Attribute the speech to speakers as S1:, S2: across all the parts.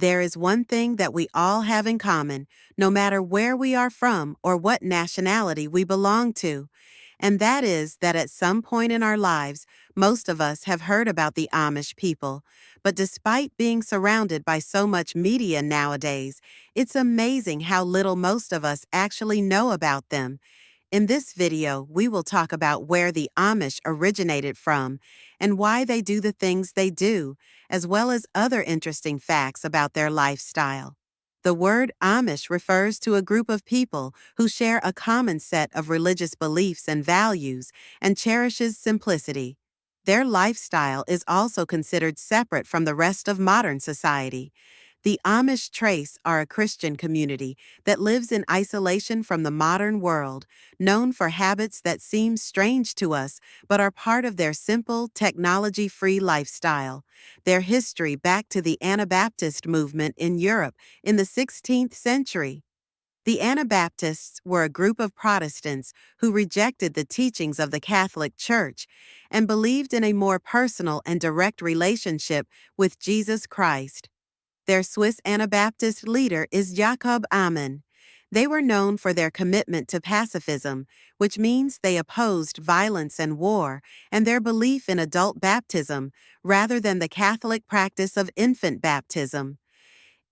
S1: There is one thing that we all have in common, no matter where we are from or what nationality we belong to, and that is that at some point in our lives, most of us have heard about the Amish people. But despite being surrounded by so much media nowadays, it's amazing how little most of us actually know about them. In this video, we will talk about where the Amish originated from and why they do the things they do, as well as other interesting facts about their lifestyle. The word Amish refers to a group of people who share a common set of religious beliefs and values and cherishes simplicity. Their lifestyle is also considered separate from the rest of modern society. The Amish Trace are a Christian community that lives in isolation from the modern world, known for habits that seem strange to us but are part of their simple, technology-free lifestyle. Their history back to the Anabaptist movement in Europe in the 16th century. The Anabaptists were a group of Protestants who rejected the teachings of the Catholic Church and believed in a more personal and direct relationship with Jesus Christ. Their Swiss Anabaptist leader is Jakob Amann. They were known for their commitment to pacifism, which means they opposed violence and war, and their belief in adult baptism rather than the Catholic practice of infant baptism.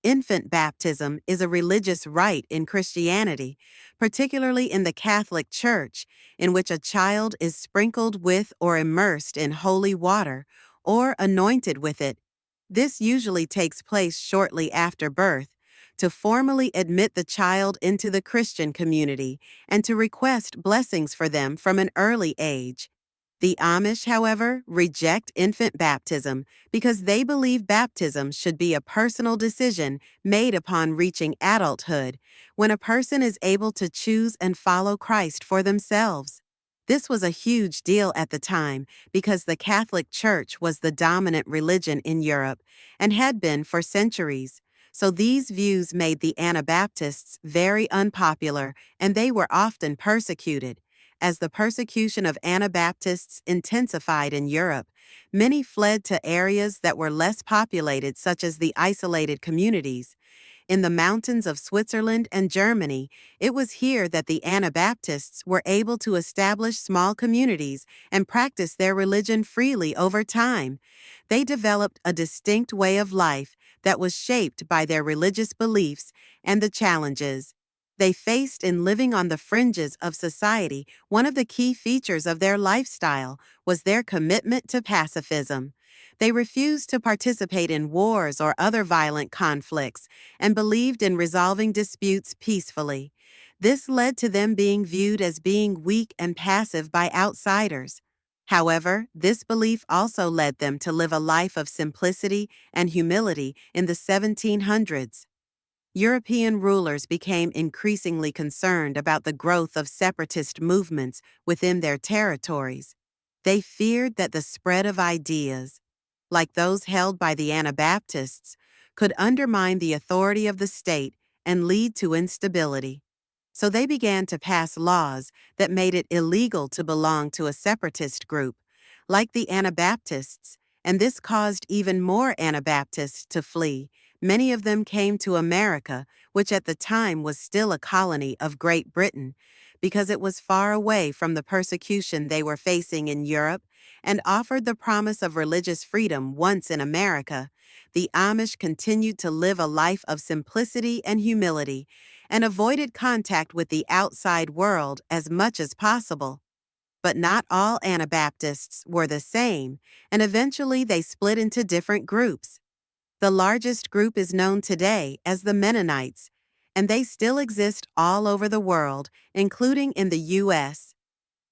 S1: Infant baptism is a religious rite in Christianity, particularly in the Catholic Church, in which a child is sprinkled with or immersed in holy water, or anointed with it. This usually takes place shortly after birth, to formally admit the child into the Christian community and to request blessings for them from an early age. The Amish, however, reject infant baptism because they believe baptism should be a personal decision made upon reaching adulthood, when a person is able to choose and follow Christ for themselves. This was a huge deal at the time because the Catholic Church was the dominant religion in Europe and had been for centuries. So these views made the Anabaptists very unpopular, and they were often persecuted. As the persecution of Anabaptists intensified in Europe, many fled to areas that were less populated, such as the isolated communities. In the mountains of Switzerland and Germany, it was here that the Anabaptists were able to establish small communities and practice their religion freely over time. They developed a distinct way of life that was shaped by their religious beliefs and the challenges they faced in living on the fringes of society. One of the key features of their lifestyle was their commitment to pacifism. They refused to participate in wars or other violent conflicts and believed in resolving disputes peacefully. This led to them being viewed as being weak and passive by outsiders. However, this belief also led them to live a life of simplicity and humility in the 1700s. European rulers became increasingly concerned about the growth of separatist movements within their territories. They feared that the spread of ideas, like those held by the Anabaptists, could undermine the authority of the state and lead to instability. So they began to pass laws that made it illegal to belong to a separatist group, like the Anabaptists, and this caused even more Anabaptists to flee. Many of them came to America, which at the time was still a colony of Great Britain, because it was far away from the persecution they were facing in Europe and offered the promise of religious freedom once in America. The Amish continued to live a life of simplicity and humility and avoided contact with the outside world as much as possible. But not all Anabaptists were the same, and eventually they split into different groups. The largest group is known today as the Mennonites, and they still exist all over the world, including in the U.S.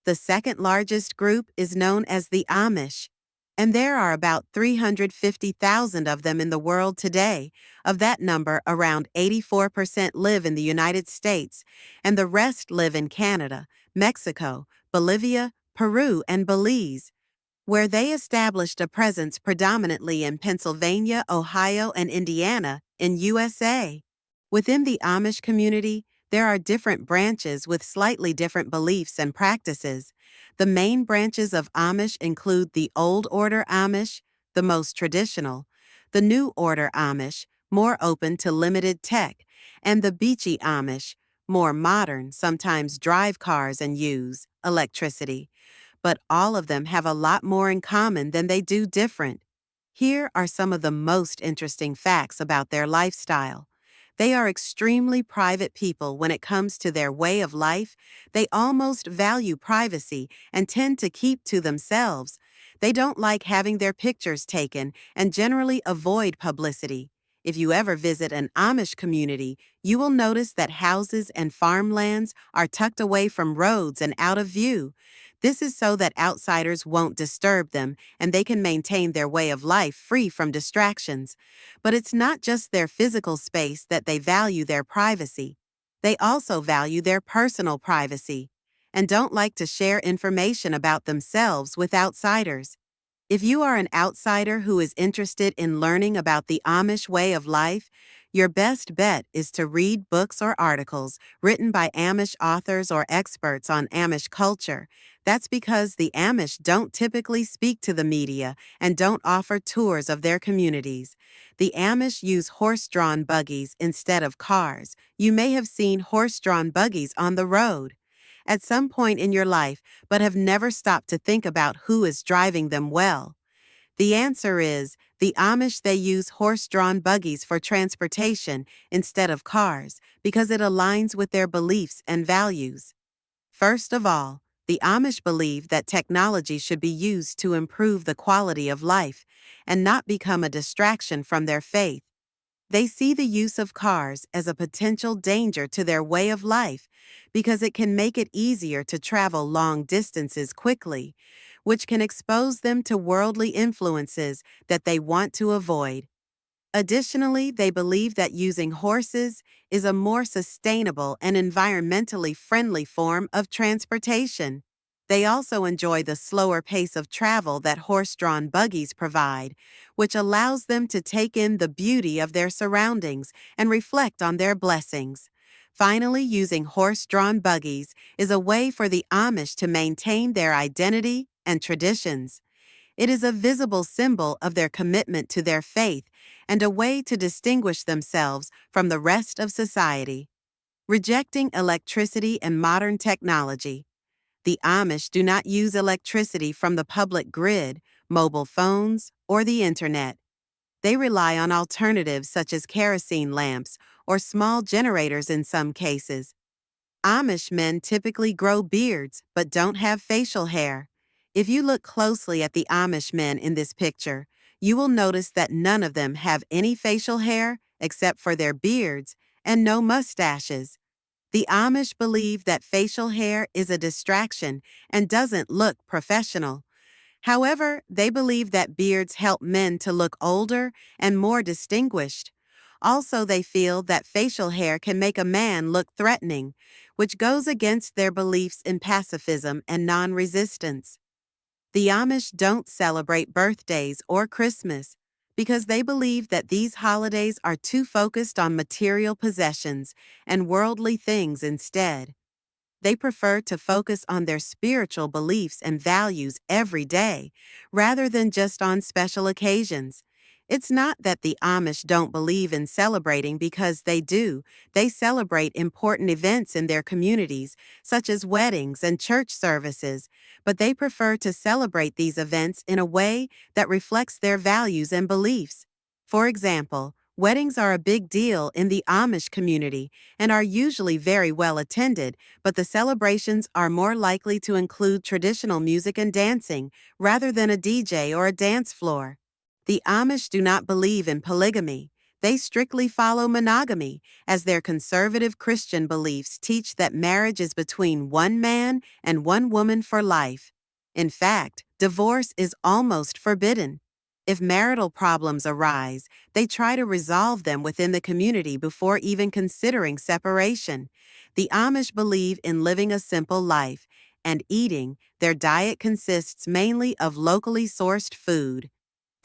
S1: The second largest group is known as the Amish, and there are about 350,000 of them in the world today. Of that number, around 84% live in the United States, and the rest live in Canada, Mexico, Bolivia, Peru, and Belize, where they established a presence predominantly in Pennsylvania, Ohio, and Indiana in USA. Within the Amish community, there are different branches with slightly different beliefs and practices. The main branches of Amish include the Old Order Amish, the most traditional, the New Order Amish, more open to limited tech, and the beachy Amish, more modern, sometimes drive cars and use electricity. But all of them have a lot more in common than they do different. Here are some of the most interesting facts about their lifestyle. They are extremely private people when it comes to their way of life. They almost value privacy and tend to keep to themselves. They don't like having their pictures taken and generally avoid publicity. If you ever visit an Amish community, you will notice that houses and farmlands are tucked away from roads and out of view. This is so that outsiders won't disturb them and they can maintain their way of life free from distractions. But it's not just their physical space that they value their privacy. They also value their personal privacy and don't like to share information about themselves with outsiders. If you are an outsider who is interested in learning about the Amish way of life, your best bet is to read books or articles written by Amish authors or experts on Amish culture. That's because the Amish don't typically speak to the media and don't offer tours of their communities. The Amish use horse-drawn buggies instead of cars. You may have seen horse-drawn buggies on the road at some point in your life, but have never stopped to think about who is driving them well. The answer is the Amish. They use horse-drawn buggies for transportation instead of cars because it aligns with their beliefs and values. First of all, the Amish believe that technology should be used to improve the quality of life and not become a distraction from their faith. They see the use of cars as a potential danger to their way of life because it can make it easier to travel long distances quickly, which can expose them to worldly influences that they want to avoid. Additionally, they believe that using horses is a more sustainable and environmentally friendly form of transportation. They also enjoy the slower pace of travel that horse-drawn buggies provide, which allows them to take in the beauty of their surroundings and reflect on their blessings. Finally, using horse-drawn buggies is a way for the Amish to maintain their identity and traditions. It is a visible symbol of their commitment to their faith and a way to distinguish themselves from the rest of society. Rejecting electricity and modern technology. The Amish do not use electricity from the public grid, mobile phones, or the internet. They rely on alternatives such as kerosene lamps or small generators in some cases. Amish men typically grow beards but don't have facial hair. If you look closely at the Amish men in this picture, you will notice that none of them have any facial hair except for their beards and no mustaches. The Amish believe that facial hair is a distraction and doesn't look professional. However, they believe that beards help men to look older and more distinguished. Also, they feel that facial hair can make a man look threatening, which goes against their beliefs in pacifism and non-resistance. The Amish don't celebrate birthdays or Christmas because they believe that these holidays are too focused on material possessions and worldly things instead. They prefer to focus on their spiritual beliefs and values every day, rather than just on special occasions. It's not that the Amish don't believe in celebrating because they do. They celebrate important events in their communities, such as weddings and church services, but they prefer to celebrate these events in a way that reflects their values and beliefs. For example, weddings are a big deal in the Amish community and are usually very well attended, but the celebrations are more likely to include traditional music and dancing rather than a DJ or a dance floor. The Amish do not believe in polygamy. They strictly follow monogamy, as their conservative Christian beliefs teach that marriage is between one man and one woman for life. In fact, divorce is almost forbidden. If marital problems arise, they try to resolve them within the community before even considering separation. The Amish believe in living a simple life and eating. Their diet consists mainly of locally sourced food.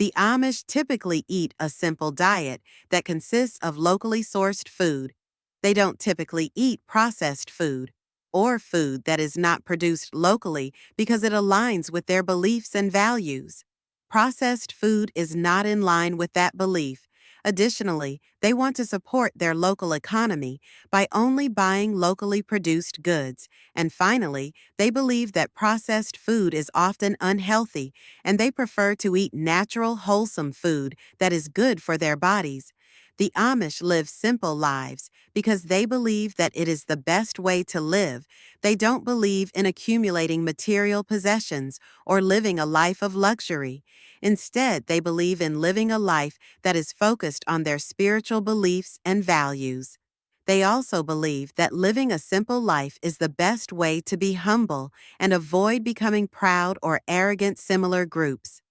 S1: The Amish typically eat a simple diet that consists of locally sourced food. They don't typically eat processed food or food that is not produced locally because it aligns with their beliefs and values. Processed food is not in line with that belief. Additionally, they want to support their local economy by only buying locally produced goods. And finally, they believe that processed food is often unhealthy and they prefer to eat natural, wholesome food that is good for their bodies. The Amish live simple lives because they believe that it is the best way to live. They don't believe in accumulating material possessions or living a life of luxury. Instead, they believe in living a life that is focused on their spiritual beliefs and values. They also believe that living a simple life is the best way to be humble and avoid becoming proud or arrogant similar groups.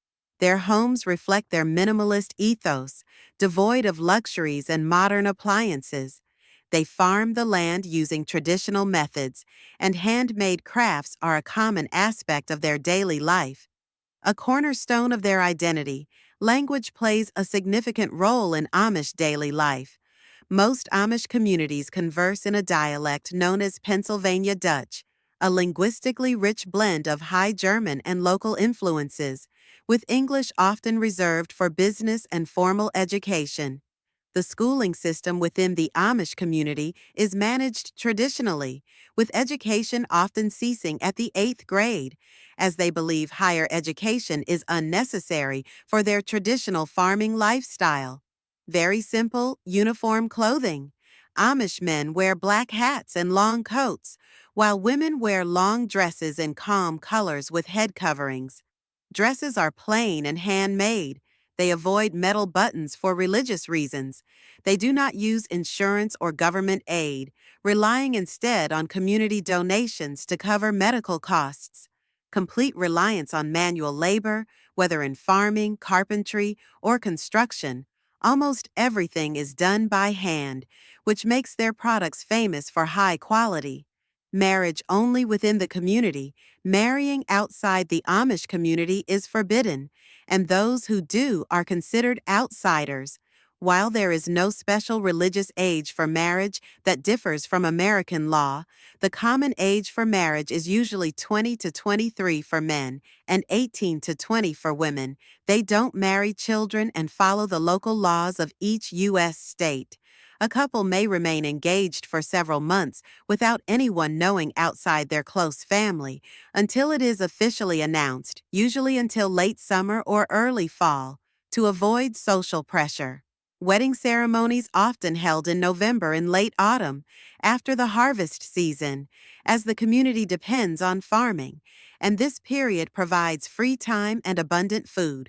S1: Their homes reflect their minimalist ethos, devoid of luxuries and modern appliances. They farm the land using traditional methods, and handmade crafts are a common aspect of their daily life. A cornerstone of their identity, language plays a significant role in Amish daily life. Most Amish communities converse in a dialect known as Pennsylvania Dutch, a linguistically rich blend of High German and local influences, with English often reserved for business and formal education. The schooling system within the Amish community is managed traditionally, with education often ceasing at the 8th grade, as they believe higher education is unnecessary for their traditional farming lifestyle. Very simple, uniform clothing. Amish men wear black hats and long coats, while women wear long dresses in calm colors with head coverings. Dresses are plain and handmade. They avoid metal buttons for religious reasons. They do not use insurance or government aid, relying instead on community donations to cover medical costs. Complete reliance on manual labor, whether in farming, carpentry, or construction. Almost everything is done by hand, which makes their products famous for high quality. Marriage only within the community. Marrying outside the Amish community is forbidden, and those who do are considered outsiders. While there is no special religious age for marriage that differs from American law, the common age for marriage is usually 20 to 23 for men and 18 to 20 for women. They don't marry children and follow the local laws of each U.S. state. A couple may remain engaged for several months without anyone knowing outside their close family, until it is officially announced, usually until late summer or early fall, to avoid social pressure. Wedding ceremonies often held in November and late autumn, after the harvest season, as the community depends on farming, and this period provides free time and abundant food.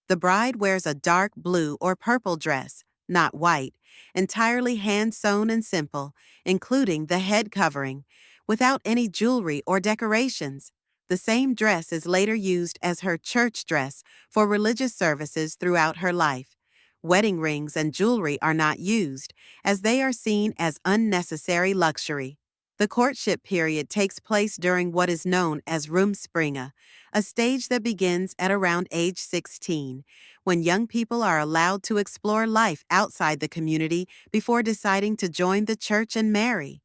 S1: The bride wears a dark blue or purple dress, not white, entirely hand-sewn and simple, including the head covering, without any jewelry or decorations. The same dress is later used as her church dress for religious services throughout her life. Wedding rings and jewelry are not used, as they are seen as unnecessary luxury. The courtship period takes place during what is known as Rumspringa, a stage that begins at around age 16, when young people are allowed to explore life outside the community before deciding to join the church and marry.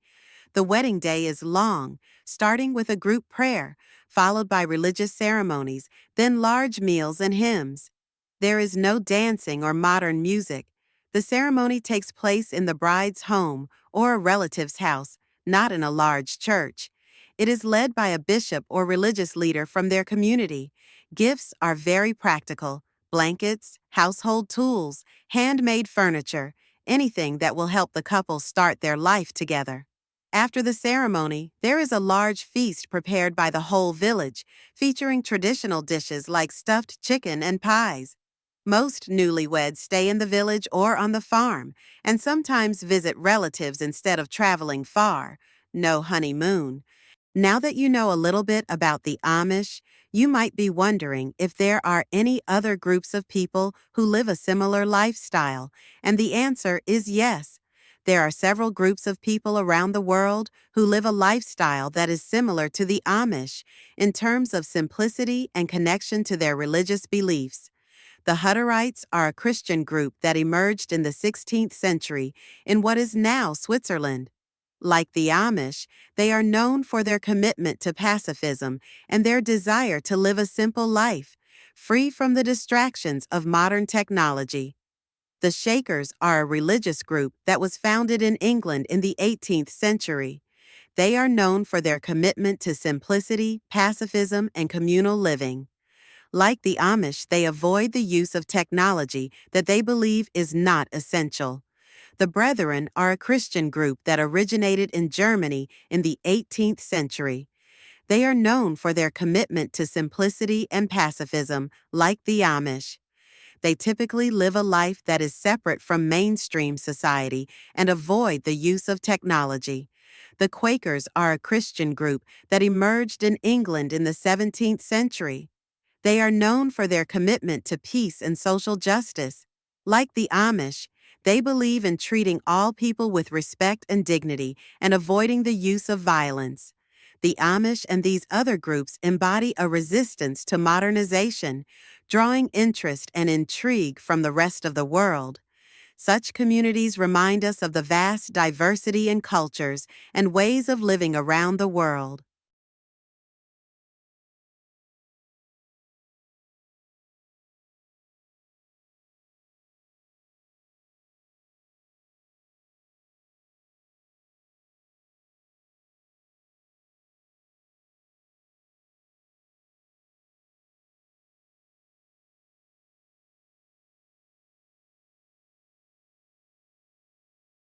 S1: The wedding day is long, starting with a group prayer, followed by religious ceremonies, then large meals and hymns. There is no dancing or modern music. The ceremony takes place in the bride's home or a relative's house, not in a large church. It is led by a bishop or religious leader from their community. Gifts are very practical: blankets, household tools, handmade furniture, anything that will help the couple start their life together. After the ceremony, there is a large feast prepared by the whole village, featuring traditional dishes like stuffed chicken and pies. Most newlyweds stay in the village or on the farm, and sometimes visit relatives instead of traveling far. No honeymoon. Now that you know a little bit about the Amish, you might be wondering if there are any other groups of people who live a similar lifestyle, and the answer is yes. There are several groups of people around the world who live a lifestyle that is similar to the Amish in terms of simplicity and connection to their religious beliefs. The Hutterites are a Christian group that emerged in the 16th century in what is now Switzerland. Like the Amish, they are known for their commitment to pacifism and their desire to live a simple life, free from the distractions of modern technology. The Shakers are a religious group that was founded in England in the 18th century. They are known for their commitment to simplicity, pacifism, and communal living. Like the Amish, they avoid the use of technology that they believe is not essential. The Brethren are a Christian group that originated in Germany in the 18th century. They are known for their commitment to simplicity and pacifism, like the Amish. They typically live a life that is separate from mainstream society and avoid the use of technology. The Quakers are a Christian group that emerged in England in the 17th century. They are known for their commitment to peace and social justice. Like the Amish, they believe in treating all people with respect and dignity and avoiding the use of violence. The Amish and these other groups embody a resistance to modernization, drawing interest and intrigue from the rest of the world. Such communities remind us of the vast diversity in cultures and ways of living around the world.